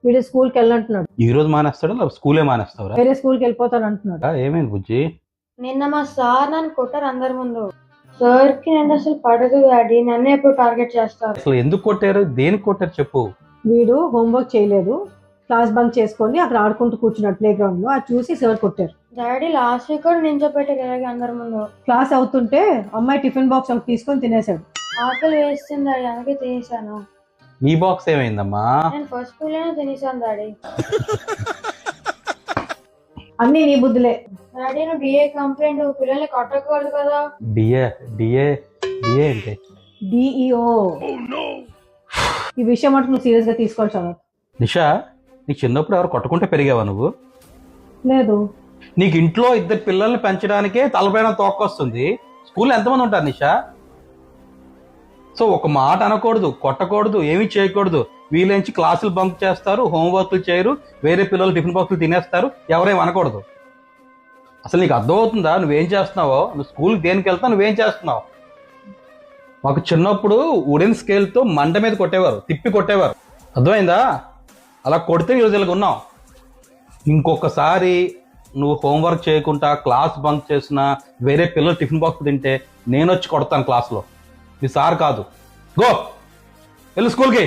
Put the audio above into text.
వీడు స్కూల్కి వెళ్ళంటున్నాడు. ఈ రోజు మానేస్తాడా లేదా స్కూలే మానేస్తావురా? వేరే స్కూల్కి వెళ్ళిపోతాను అంటున్నాడు. ఏమైంది బుజ్జి? నిన్న మా సార్ నన్ను కొట్టారు అందరి ముందు. సార్ కి నేను అసలు పడదు డాడీ, నన్ను ఎప్పుడు టార్గెట్ చేస్తారు. అసలు ఎందుకు కొట్టారు, దేనికి కొట్టారు చెప్పు. వీడు హోంవర్క్ చేయలేదు, క్లాస్ బంక్ చేసుకొని అక్కడ ఆడుకుంటూ కూర్చున్నాడు ప్లే గ్రౌండ్ లో. అది చూసి సార్ కొట్టారు. డాడీ లాస్ట్ వీక్ కూడా నించోపెట్టారు ఇలాగే అందరి ముందు. క్లాస్ అవుతుంటే అమ్మాయి టిఫిన్ బాక్స్ ఒకటి తీసుకొని తినేశాడు. ఆకలి వేస్తుంది డాడీ, అందుకే తినేసాను. నీ బాక్స్ ఏమైందమ్మా? నేను ఫస్ట్ స్కూల్ లోనే తినేసాను డాడీ. అన్ని నీ బుద్ధులే. డాడీ నువ్వు డిఏ కంప్లైంట్, పిల్లల్ని కొట్టకూడదు కదా. డిఏ డిఏ డిఏ అంటే డిఈఓ. ఈ విషయం మటుకు నువ్వు సీరియస్ గా తీసుకోవాలి చదవ. నిషా, నీకు చిన్నప్పుడు ఎవరు కొట్టకుంటే పెరిగావా నువ్వు? లేదు. నీకు ఇంట్లో ఇద్దరు పిల్లల్ని పెంచడానికే తలపైన తోకొస్తుంది. స్కూల్లో ఎంతమంది ఉంటారు నిషా? సో ఒక మాట అనకూడదు, కొట్టకూడదు, ఏమీ చేయకూడదు. వీళ్ళంచి క్లాసులు బంక్ చేస్తారు, హోంవర్క్లు చేయరు, వేరే పిల్లలు టిఫిన్ బాక్సులు తినేస్తారు, ఎవరేం అనకూడదు. అసలు నీకు అర్థమవుతుందా నువ్వేం చేస్తున్నావో? నువ్వు స్కూల్కి దేనికి వెళ్తావు, నువ్వేం చేస్తున్నావు? మాకు చిన్నప్పుడు వుడెన్ స్కేల్తో మంట మీద కొట్టేవారు, తిప్పి కొట్టేవారు. అర్థమైందా? అలా కొడితే ఈరోజు ఇలాగ ఉన్నావు. ఇంకొకసారి నువ్వు హోంవర్క్ చేయకుండా క్లాస్ బంక్ చేసినా, వేరే పిల్లలు టిఫిన్ బాక్స్ తింటే నేను వచ్చి కొడతాను క్లాస్లో. మీ సార్ కాదు. గో వెళ్ళు స్కూల్కి.